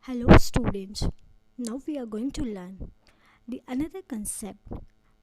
Hello students. Now we are going to learn the another concept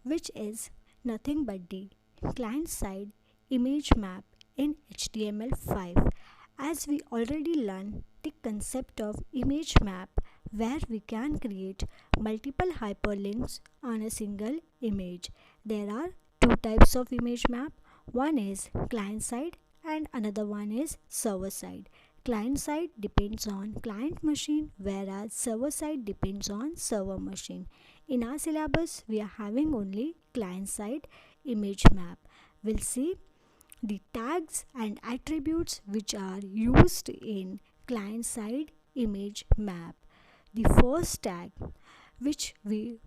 which is nothing but the client side image map in HTML5. As we already learned the concept of image map where we can create multiple hyperlinks on a single image. There are two types of image map. One is client side and another one is server side. Client side depends on client machine whereas server side depends on server machine. In our syllabus we are having only client side image map. We'll see the tags and attributes which are used in client side image map. The first tag which we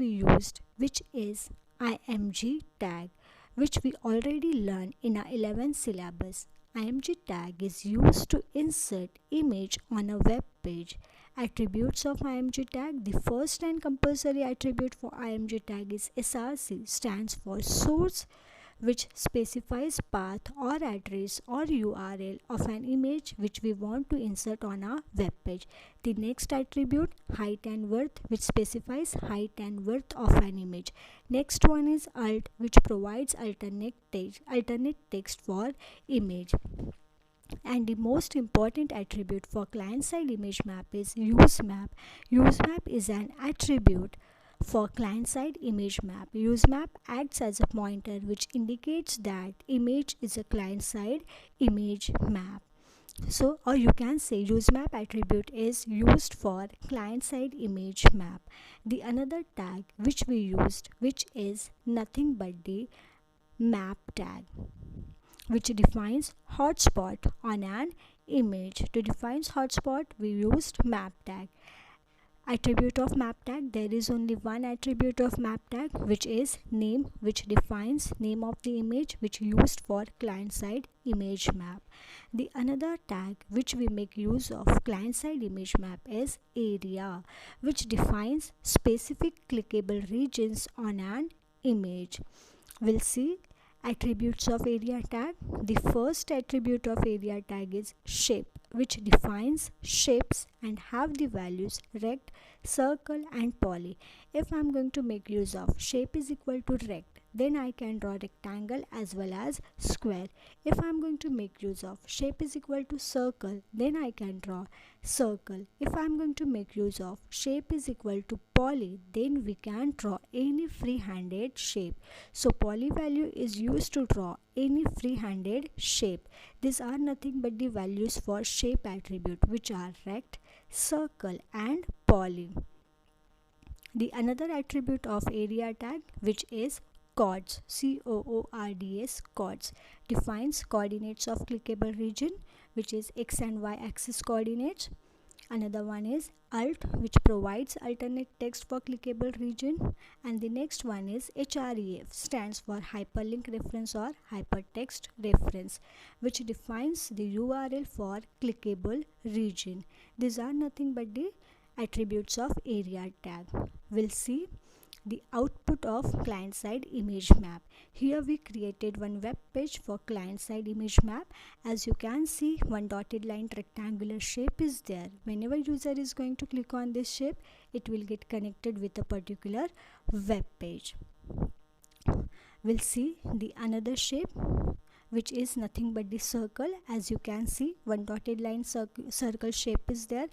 used, which is img tag, which we already learned in our 11th syllabus. Img tag is used to insert image on a web page. Attributes of img tag: the first and compulsory attribute for img tag is src, stands for source, which specifies path or address or URL of an image which we want to insert on our web page. The next attribute, height and width, which specifies height and width of an image. Next one is alt, which provides alternate text for image. And the most important attribute for client side image map is usemap. Usemap is an attribute for client side image map. Usemap acts as a pointer which indicates that image is a client side image map. So, or you can say usemap attribute is used for client side image map. The another tag which we used, which is nothing but the map tag, which defines hotspot on an image. To define hotspot we used map tag. Attribute of map tag: there is only one attribute of map tag, which is name, which defines name of the image, which used for client side image map. The another tag which we make use of client side image map is area, which defines specific clickable regions on an image. We'll see attributes of area tag. The first attribute of area tag is shape, which defines shapes and have the values rect, circle and poly. If I'm going to make use of shape is equal to rect, then I can draw rectangle as well as square. If I'm going to make use of shape is equal to circle, then I can draw circle. If I'm going to make use of shape is equal to poly, then we can draw any free-handed shape. So poly value is used to draw any free-handed shape. These are nothing but the values for shape attribute, which are rect, circle and poly. The another attribute of area tag, which is coords, coords, coords, defines coordinates of clickable region, which is x and y axis coordinates. Another one is alt, which provides alternate text for clickable region. And the next one is href, stands for hyperlink reference or hypertext reference, which defines the URL for clickable region. These are nothing but the attributes of area tag. We'll see the output of client side image map. Here we created one web page for client side image map. As you can see, one dotted line rectangular shape is there. Whenever user is going to click on this shape, it will get connected with a particular web page. We'll see the another shape, which is nothing but the circle. As you can see, one dotted line circle shape is there.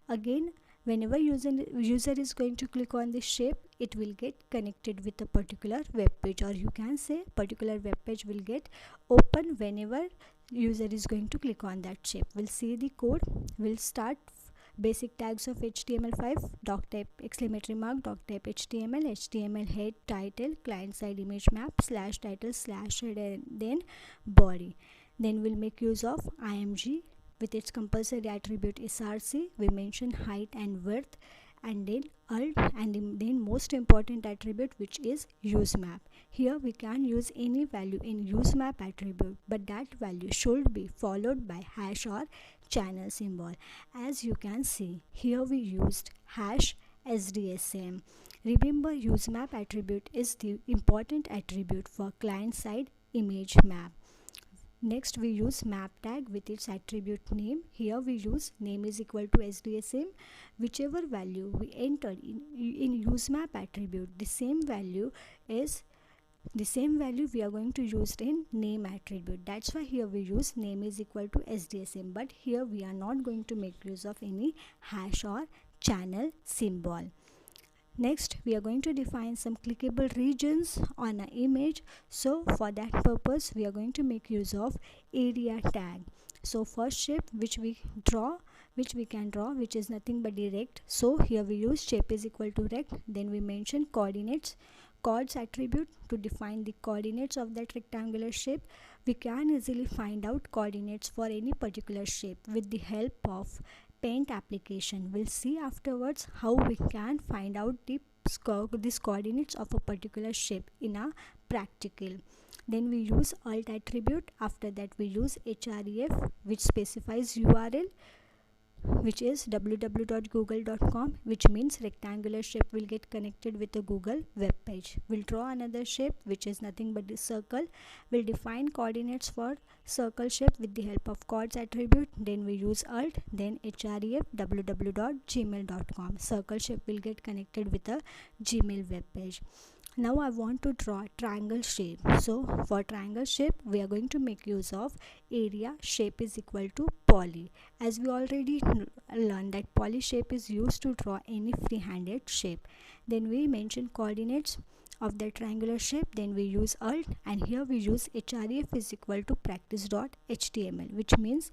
Again, whenever user is going to click on this shape, it will get connected with a particular web page, or you can say particular web page will get open whenever user is going to click on that shape. We'll see the code. We'll start basic tags of HTML5, doc type exclamatory mark, doc type HTML, HTML head, title, client side image map, slash title, slash head, and then body. Then we'll make use of img with its compulsory attribute src. We mention height and width, and then alt, and then most important attribute, which is usemap. Here we can use any value in usemap attribute, but that value should be followed by hash or channel symbol. As you can see, here we used hash sdsm. Remember, usemap attribute is the important attribute for client side image map. Next we use map tag with its attribute name. Here we use name is equal to SDSM. Whichever value we enter in use map attribute, the same value we are going to use in name attribute. That's why here we use name is equal to SDSM, but here we are not going to make use of any hash or channel symbol. Next we are going to define some clickable regions on an image. So for that purpose we are going to make use of area tag. So first shape which we can draw, which is nothing but the rect. So here we use shape is equal to rect. Then we mention coordinates, chords attribute to define the coordinates of that rectangular shape. We can easily find out coordinates for any particular shape with the help of paint application. We'll see afterwards how we can find out these coordinates of a particular shape in a practical. Then we use alt attribute. After that we use href, which specifies URL, which is www.google.com, which means rectangular shape will get connected with a Google web page. We'll draw another shape which is nothing but the circle. We'll define coordinates for circle shape with the help of chords attribute. Then we use alt, then href www.gmail.com. Circle shape will get connected with a Gmail web page. Now I want to draw triangle shape. So for triangle shape we are going to make use of area shape is equal to poly. As we already learned that poly shape is used to draw any free-handed shape. Then we mention coordinates of the triangular shape. Then we use alt, and here we use href is equal to practice.html, which means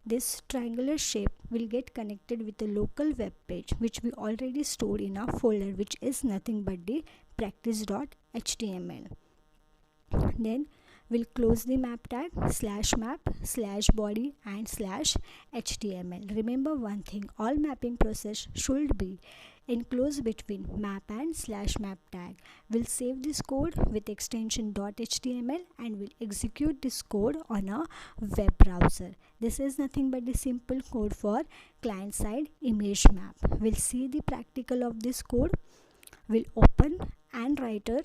this triangular shape will get connected with a local web page which we already stored in our folder, which is nothing but the practice.html. Then we'll close the map tag /map/body and /html. Remember one thing, all mapping process should be enclosed between map and /map tag. We'll save this code with extension .html and we'll execute this code on a web browser. This is nothing but the simple code for client-side image map. We'll see the practical of this code. We'll open AndWriter.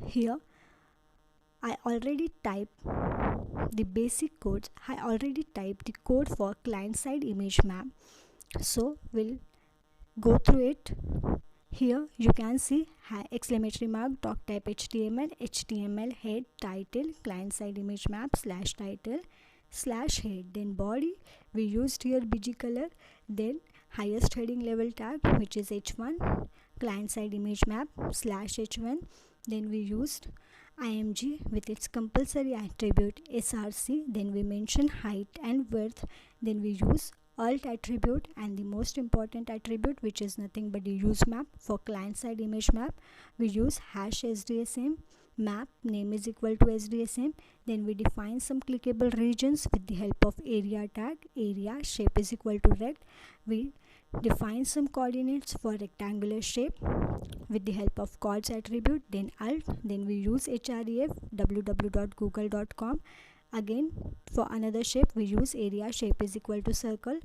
Here I already typed the basic codes. I already typed the code for client-side image map. So we'll go through it. Here you can see exclamatory mark doc type HTML head title client-side image map /title /head. Then body we used here BG color. Then highest heading level tag which is h1 client-side image map /h1. Then we used img with its compulsory attribute src. Then we mention height and width. Then we use alt attribute and the most important attribute, which is nothing but the use map. For client-side image map we use #sdsm map name is equal to sdsm. Then we define some clickable regions with the help of area tag. Area shape is equal to rect. We define some coordinates for rectangular shape with the help of chords attribute. Then alt. Then we use href www.google.com. Again for another shape we use area shape is equal to circle.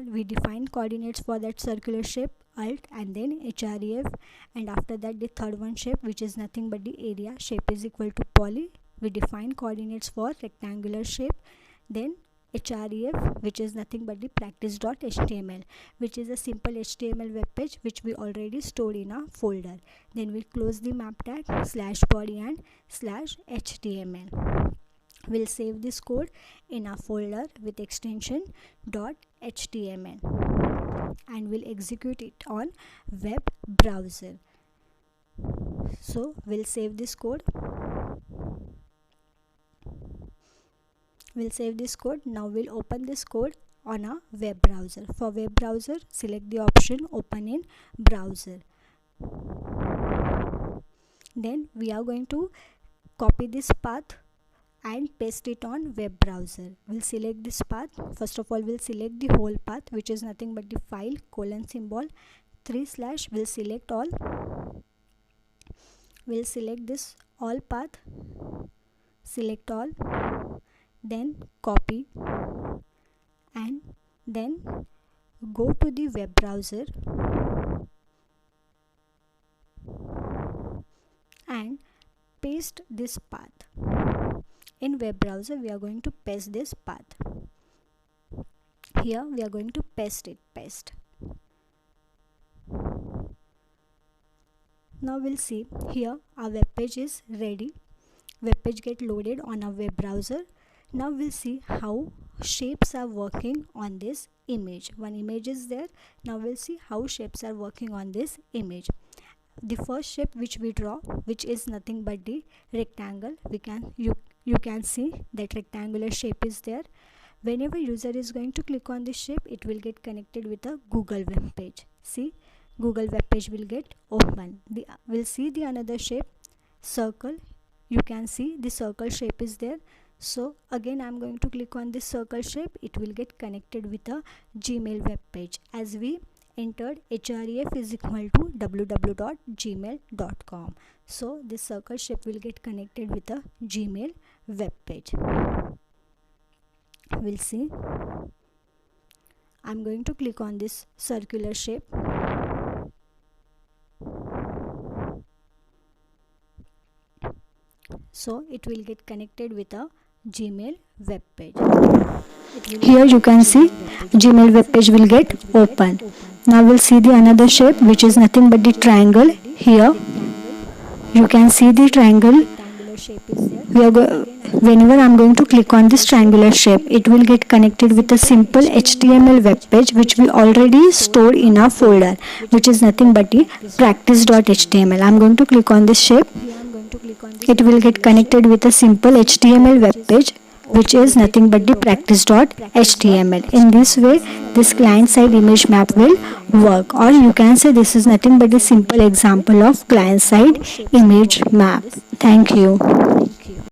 We define coordinates for that circular shape, alt, and then href. And after that the third one shape, which is nothing but the area shape is equal to poly. We define coordinates for rectangular shape. Then href, which is nothing but the practice.html, which is a simple HTML web page which we already stored in a folder. Then we close the map tag /body and /html. We'll save this code in a folder with extension .html and we'll execute it on web browser. So we'll save this code. Now we'll open this code on a web browser. For web browser, select the option open in browser. Then we are going to copy this path and paste it on web browser. We'll select this path. First of all we'll select the whole path, which is nothing but the file :symbol 3/. We'll select all. We'll select this all path, select all, then copy, and then go to the web browser and paste this path. In web browser we are going to paste this path. Here we are going to paste. Now we'll see here our web page is ready. Web page get loaded on our web browser. Now we'll see how shapes are working on this image. One image is there. Now we'll see how shapes are working on this image. The first shape which we draw, which is nothing but the rectangle, you can see that rectangular shape is there. Whenever user is going to click on this shape, it will get connected with a Google web page. See, Google web page will get open. We'll see the another shape, circle. You can see the circle shape is there. So again I'm going to click on this circle shape. It will get connected with a Gmail web page, as we entered href is equal to www.gmail.com. So this circle shape will get connected with a Gmail web page. We'll see. I'm going to click on this circular shape. So it will get connected with a Gmail web page. Here you can see Gmail web page will get open. Now we'll see the another shape, which is nothing but the triangle. Here you can see the triangle. Whenever I'm going to click on this triangular shape, it will get connected with a simple HTML web page which we already stored in our folder, which is nothing but the practice.html. I'm going to click on this shape. It will get connected with a simple HTML web page which is nothing but the practice.html. In this way, this client-side image map will work, or you can say this is nothing but a simple example of client-side image map. Thank you.